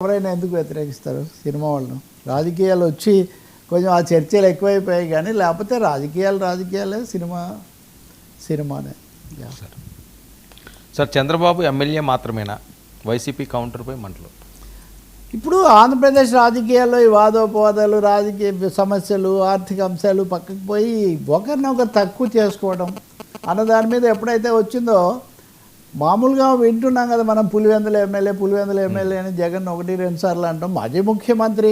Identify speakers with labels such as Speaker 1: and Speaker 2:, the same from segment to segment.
Speaker 1: ఎవరైనా ఎందుకు వ్యతిరేకిస్తారు సినిమా వాళ్ళను? రాజకీయాలు వచ్చి కొంచెం ఆ చర్చలు ఎక్కువైపోయాయి, కానీ లేకపోతే రాజకీయాలే, సినిమానే.
Speaker 2: సార్ చంద్రబాబు ఎమ్మెల్యే మాత్రమేనా? వైసీపీ కౌంటర్పై మంటలు.
Speaker 1: ఇప్పుడు ఆంధ్రప్రదేశ్ రాజకీయాల్లో ఈ వాదోపవాదాలు, రాజకీయ సమస్యలు, ఆర్థిక అంశాలు పక్కకు పోయి ఒకరినొకరు తక్కువ చేసుకోవడం అన్న దాని మీద ఎప్పుడైతే వచ్చిందో, మామూలుగా వింటున్నాం కదా మనం, పులివెందుల ఎమ్మెల్యే అని జగన్ 1-2 సార్లు అంటాం. మాజీ ముఖ్యమంత్రి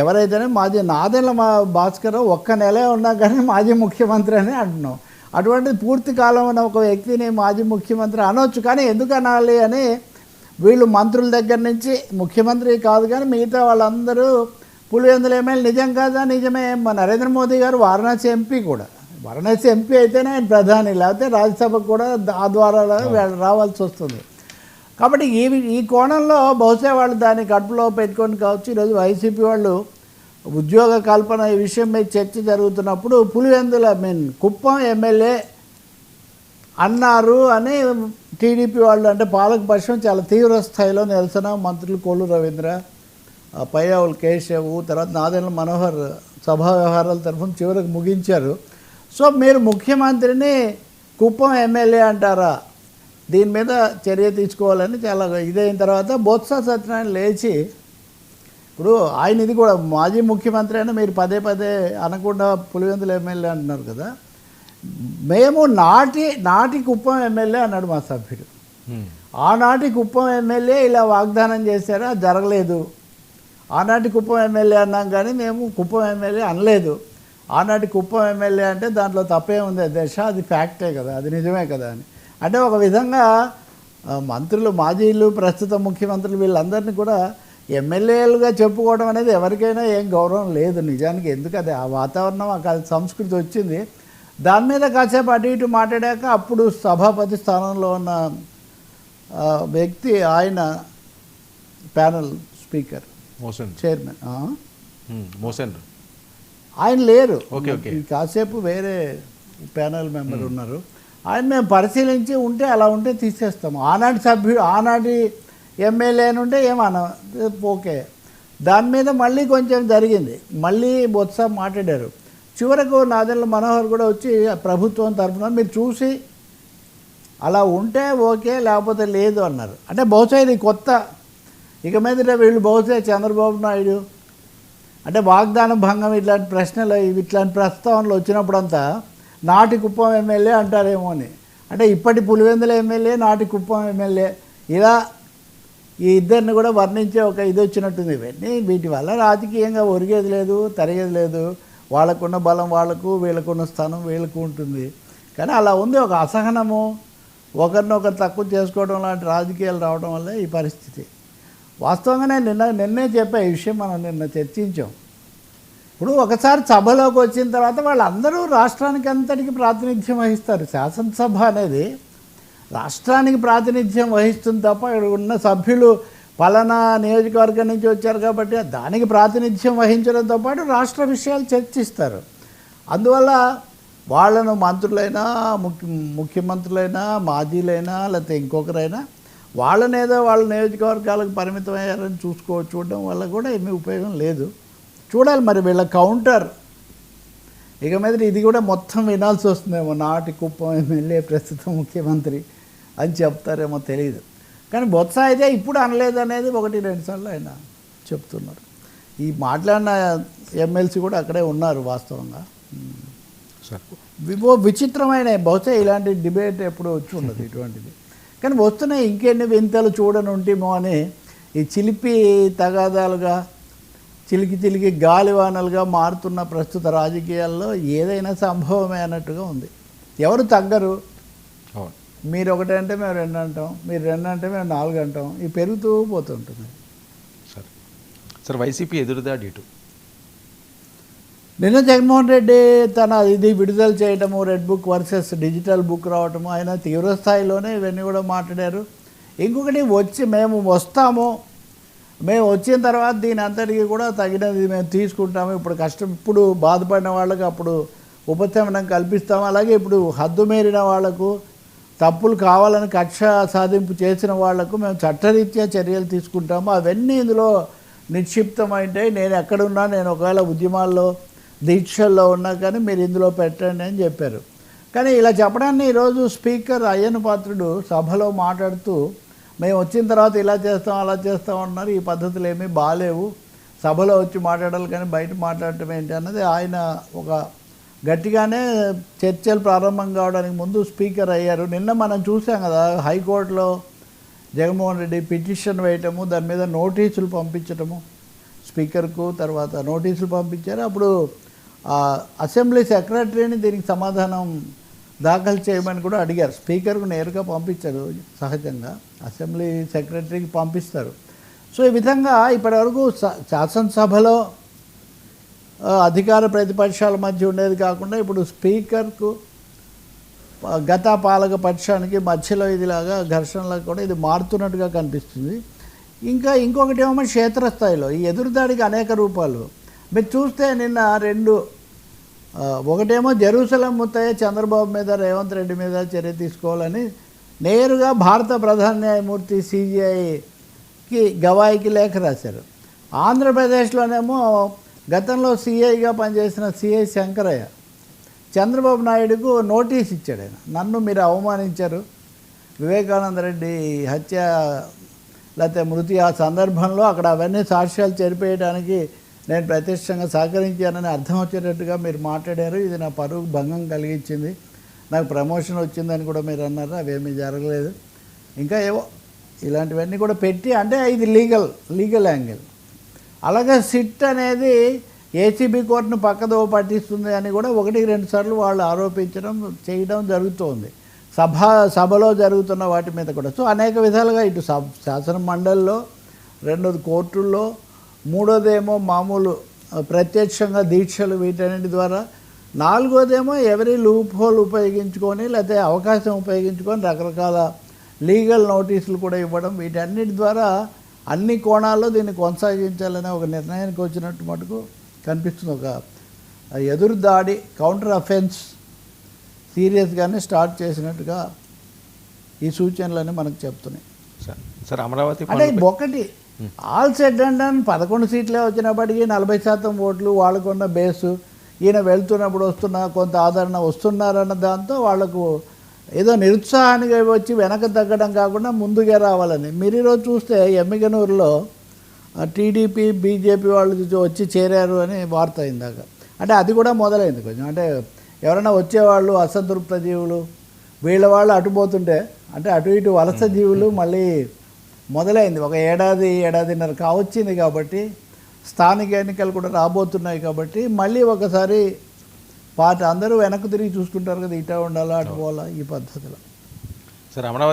Speaker 1: ఎవరైతేనే నాదెళ్ల భాస్కర్ ఒక్క నెలే ఉన్నా కానీ మాజీ ముఖ్యమంత్రి అని అంటున్నాం. అటువంటిది పూర్తి కాలం ఉన్న ఒక వ్యక్తిని మాజీ ముఖ్యమంత్రి అనొచ్చు, కానీ ఎందుకు అనాలి అని వీళ్ళు మంత్రుల దగ్గర నుంచి, ముఖ్యమంత్రి కాదు కానీ మిగతా వాళ్ళందరూ పులివెందుల ఎమ్మెల్యే నిజం కాదా? నిజమే. నరేంద్ర మోదీ గారు వారణాసి ఎంపీ కూడా, వారణాసి ఎంపీ అయితేనే ఆయన ప్రధాని, లేకపోతే రాజ్యసభకు కూడా ఆ ద్వారా రావాల్సి వస్తుంది. కాబట్టి ఈ కోణంలో బహుశా వాళ్ళు దాన్ని కడుపులో పెట్టుకొని కావచ్చు. ఈరోజు వైసీపీ వాళ్ళు ఉద్యోగ కల్పన ఈ విషయం మీద చర్చ జరుగుతున్నప్పుడు పులివెందుల కుప్పం ఎమ్మెల్యే అన్నారు అని టీడీపీ వాళ్ళు, అంటే పాలకపక్షం చాలా తీవ్ర స్థాయిలో నిరసన. మంత్రులు కోల్లు రవీంద్ర, పయ్యావులు కేశవ్, తర్వాత నాదెళ్ల మనోహర్ సభా వ్యవహారాల తరఫున చివరికి ముగించారు. సో మీరు ముఖ్యమంత్రిని కుప్పం ఎమ్మెల్యే అంటారా? దీని మీద చర్య తీసుకోవాలని చాలా ఇదైన తర్వాత బొత్స సత్యనారాయణ లేచి, ఇప్పుడు ఆయన ఇది కూడా మాజీ ముఖ్యమంత్రి అయినా మీరు పదే అనకుండా పులివెందుల ఎమ్మెల్యే అంటున్నారు కదా, మేము నాటి కుప్పం ఎమ్మెల్యే అన్నాడు మా సభ్యుడు. ఆనాటి కుప్పం ఎమ్మెల్యే ఇలా వాగ్దానం చేశారా? జరగలేదు. ఆనాటి కుప్పం ఎమ్మెల్యే అన్నాం కానీ మేము కుప్పం ఎమ్మెల్యే అనలేదు. ఆనాటి కుప్పం ఎమ్మెల్యే అంటే దాంట్లో తప్పే ఉంది దశ, అది ఫ్యాక్టే కదా, అది నిజమే కదా అని. అంటే ఒక విధంగా మంత్రులు, మాజీలు, ప్రస్తుత ముఖ్యమంత్రులు వీళ్ళందరినీ కూడా ఎమ్మెల్యేలుగా చెప్పుకోవడం అనేది ఎవరికైనా ఏం గౌరవం లేదు నిజానికి. ఎందుకు అది ఆ వాతావరణం, ఆ సంస్కృతి వచ్చింది. దాని మీద కాసేపు అటు ఇటు మాట్లాడాక అప్పుడు సభాపతి స్థానంలో ఉన్న వ్యక్తి, ఆయన ప్యానల్ స్పీకర్ చైర్మన్ ఆయన లేరు. కాసేపు వేరే ప్యానల్ మెంబర్ ఉన్నారు. ఆయన మేము పరిశీలించి ఉంటే అలా ఉంటే తీసేస్తాము. ఆనాటి సభ్యుడు, ఆనాటి ఎమ్మెల్యే అని ఉంటే ఏమన్నా ఓకే. దాని మీద మళ్ళీ కొంచెం జరిగింది, మళ్ళీ బొత్స మాట్లాడారు. చివరకు నాదెళ్ల మనోహర్ కూడా వచ్చి ప్రభుత్వం తరఫున మీరు చూసి అలా ఉంటే ఓకే, లేకపోతే లేదు అన్నారు. అంటే బహుశా ఇది కొత్త, ఇక మీదట వీళ్ళు బహుశా చంద్రబాబు నాయుడు అంటే వాగ్దాన భంగం ఇట్లాంటి ప్రశ్నలు, ఇట్లాంటి ప్రస్తావనలు వచ్చినప్పుడంతా నాటి కుప్పం ఎమ్మెల్యే అంటారేమో అని. అంటే ఇప్పటి పులివెందుల ఎమ్మెల్యే, నాటి కుప్పం ఎమ్మెల్యే, ఇలా ఈ ఇద్దరిని కూడా వర్ణించే ఒక ఇది వచ్చినట్టుంది. ఇవన్నీ వీటి వల్ల రాజకీయంగా ఒరిగేది లేదు, తరిగేది లేదు. వాళ్ళకున్న బలం వాళ్ళకు, వీళ్ళకున్న స్థానం వీళ్ళకు ఉంటుంది. కానీ అలా ఉంది ఒక అసహనము, ఒకరినొకరు తక్కువ చేసుకోవడం లాంటి రాజకీయాలు రావడం వల్ల ఈ పరిస్థితి. వాస్తవంగానే నిన్నే చెప్పా ఈ విషయం, మనం నిన్న చర్చించాం. ఇప్పుడు ఒకసారి సభలోకి వచ్చిన తర్వాత వాళ్ళందరూ రాష్ట్రానికి అంతటికి ప్రాతినిధ్యం వహిస్తారు. శాసనసభ అనేది రాష్ట్రానికి ప్రాతినిధ్యం వహిస్తుంది తప్ప ఇక్కడ ఉన్న సభ్యులు పలానా నియోజకవర్గం నుంచి వచ్చారు కాబట్టి దానికి ప్రాతినిధ్యం వహించడంతో పాటు రాష్ట్ర విషయాలు చర్చిస్తారు. అందువల్ల వాళ్ళను మంత్రులైనా, ముఖ్యమంత్రులైనా, మాజీలైనా, లేకపోతే ఇంకొకరైనా వాళ్ళనేదో వాళ్ళ నియోజకవర్గాలకు పరిమితమయ్యారని చూడడం వల్ల కూడా ఏమీ ఉపయోగం లేదు. చూడాలి మరి వీళ్ళ కౌంటర్. ఇక మీద ఇది కూడా మొత్తం వినాల్సి వస్తుందేమో, నాటి కుప్పం ఎమ్మెల్యే ప్రస్తుత ముఖ్యమంత్రి అని చెప్తారేమో తెలియదు. కానీ బొత్స అయితే ఇప్పుడు అనలేదు అనేది 1-2 సార్లు ఆయన చెప్తున్నారు. ఈ మాట్లాడిన ఎమ్మెల్సీ కూడా అక్కడే ఉన్నారు వాస్తవంగా. విచిత్రమైన, బహుశా ఇలాంటి డిబేట్ ఎప్పుడు వచ్చి ఉండదు ఇటువంటిది. కానీ వస్తున్నాయి ఇంకెన్ని వింతలు చూడని ఉంటేమో అని. ఈ చిలిపి తగాదాలుగా, చిలికి గాలివానలుగా మారుతున్న ప్రస్తుత రాజకీయాల్లో ఏదైనా సంభవమే అన్నట్టుగా ఉంది. ఎవరు తగ్గరు. మీరు ఒకటి అంటే మేము 2 అంటాం, మీరు 2 అంటే మేము 4 అంటాం. ఇది పెరుగుతూ పోతుంటుంది.
Speaker 2: సార్ వైసీపీ ఎదురుదాడి ఇటు
Speaker 1: నిన్న జగన్మోహన్ రెడ్డి తన ఇది విడుదల చేయటము, red book versus digital book రావటము, ఆయన తీవ్ర స్థాయిలోనే ఇవన్నీ కూడా మాట్లాడారు. ఇంకొకటి మేము వస్తాము, మేము వచ్చిన తర్వాత దీని అంతటికి కూడా తగినది మేము తీసుకుంటాము. ఇప్పుడు బాధపడిన వాళ్ళకి అప్పుడు ఉపశమనం కల్పిస్తాము. అలాగే ఇప్పుడు హద్దు మీరిన వాళ్లకు, తప్పులు కావాలని కక్ష సాధింపు చేసిన వాళ్లకు మేము చట్టరీత్యా చర్యలు తీసుకుంటాము. అవన్నీ ఇందులో నిక్షిప్తమైంటాయి. నేను ఎక్కడున్నా, నేను ఒకవేళ ఉద్యమాల్లో దీక్షల్లో ఉన్నా కానీ మీరు ఇందులో పెట్టండి అని చెప్పారు. కానీ ఇలా చెప్పడాన్ని ఈరోజు స్పీకర్ అయ్యన్న పాత్రుడు సభలో మాట్లాడుతూ మేము వచ్చిన తర్వాత ఇలా చేస్తాం అలా చేస్తాం అన్నారు, ఈ పద్ధతులు ఏమీ బాగాలేవు, సభలో వచ్చి మాట్లాడాలి కానీ బయట మాట్లాడటం ఏంటి అన్నది ఆయన ఒక గట్టిగానే చర్చలు ప్రారంభం కావడానికి ముందు స్పీకర్ అయ్యారు. నిన్న మనం చూసాం కదా, హైకోర్టులో జగన్మోహన్ రెడ్డి పిటిషన్ వేయటము, దాని మీద నోటీసులు పంపించటము స్పీకర్కు, తర్వాత నోటీసులు పంపించారు. అప్పుడు అసెంబ్లీ సెక్రటరీని దీనికి సమాధానం దాఖలు చేయమని కూడా అడిగారు. స్పీకర్కు నేరుగా పంపించారు, సహజంగా అసెంబ్లీ సెక్రటరీకి పంపిస్తారు. సో ఈ విధంగా ఇప్పటివరకు శాసనసభలో అధికార ప్రతిపక్షాల మధ్య ఉండేది కాకుండా ఇప్పుడు స్పీకర్కు గత పాలక పక్షానికి మధ్యలో ఇదిలాగా ఘర్షణలకు కూడా ఇది మారుతున్నట్టుగా కనిపిస్తుంది. ఇంకొకటి ఏమో క్షేత్రస్థాయిలో ఈ ఎదురుదాడికి అనేక రూపాలు మీరు చూస్తే నిన్న ఒకటేమో జెరూసలం ముత్తయ్య చంద్రబాబు మీద, రేవంత్ రెడ్డి మీద చర్య తీసుకోవాలని నేరుగా భారత ప్రధాన న్యాయమూర్తి సిజేఐకి గవాయికి లేఖ రాశారు. ఆంధ్రప్రదేశ్లోనేమో గతంలో సిఐగా పనిచేసిన సిఐ శంకరయ్య చంద్రబాబు నాయుడుకు నోటీస్ ఇచ్చాడు. ఆయన, నన్ను మీరు అవమానించారు, వివేకానంద రెడ్డి హత్య లేకపోతే మృతి ఆ సందర్భంలో అక్కడ అవన్నీ సాక్ష్యాలు చెరిపేయడానికి నేను ప్రత్యక్షంగా సహకరించానని అర్థం వచ్చేటట్టుగా మీరు మాట్లాడారు, ఇది నా పరువు భంగం కలిగించింది, నాకు ప్రమోషన్ వచ్చిందని కూడా మీరు అన్నారు, అవేమీ జరగలేదు, ఇంకా ఏవో ఇలాంటివన్నీ కూడా పెట్టి, అంటే ఇది లీగల్ యాంగిల్. అలాగే సిట్ అనేది ఏసీబీ కోర్టును పక్కదో పట్టిస్తుంది అని కూడా 1-2 సార్లు వాళ్ళు చేయడం జరుగుతోంది సభలో జరుగుతున్న వాటి మీద కూడా. సో అనేక విధాలుగా ఇటు శాసన మండలిలో, రెండోది కోర్టుల్లో, మూడోదేమో మామూలు ప్రత్యక్షంగా దీక్షలు వీటన్నిటి ద్వారా, నాలుగోదేమో ఎవరి లూప్ హోల్ ఉపయోగించుకొని లేకపోతే అవకాశం ఉపయోగించుకొని రకరకాల లీగల్ నోటీసులు కూడా ఇవ్వడం, వీటన్నిటి ద్వారా అన్ని కోణాల్లో దీన్ని కొనసాగించాలనే ఒక నిర్ణయానికి వచ్చినట్టు మటుకు కనిపిస్తుంది. ఒక ఎదురు దాడి, కౌంటర్ అఫెన్స్ సీరియస్గానే స్టార్ట్ చేసినట్టుగా ఈ సూచనలన్నీ మనకు చెప్తున్నాయి.
Speaker 2: సార్ అమరావతి
Speaker 1: అంటే ఒకటి ఆల్ సెడ్ అండ్ డన్ 11 సీట్లే వచ్చినప్పటికీ 40% ఓట్లు వాళ్ళకున్న బేసు, ఈయన వెళ్తున్నప్పుడు కొంత ఆదరణ వస్తున్నారన్న దాంతో వాళ్లకు ఏదో నిరుత్సాహానికి వచ్చి వెనక తగ్గడం కాకుండా ముందుగా రావాలని. మీరు ఈరోజు చూస్తే ఎమ్మిగనూరులో టీడీపీ బీజేపీ వాళ్ళు వచ్చి చేరారు అని వార్త అయిందాక, అంటే అది కూడా మొదలైంది కొంచెం. అంటే ఎవరైనా వచ్చేవాళ్ళు అసంతృప్త జీవులు వీళ్ళ వాళ్ళు అటుపోతుంటే, అంటే అటు ఇటు వలస జీవులు మళ్ళీ మొదలైంది. ఒక ఏడాదిన్నర కావచ్చింది కాబట్టి, స్థానిక ఎన్నికలు కూడా రాబోతున్నాయి కాబట్టి మళ్ళీ ఒకసారి అందరూ వెనక్కి తిరిగి చూసుకుంటారు కదా, ఇటా ఉండాలా అటు పోవాలా ఈ పద్ధతిలో.
Speaker 2: సార్ అమరావతి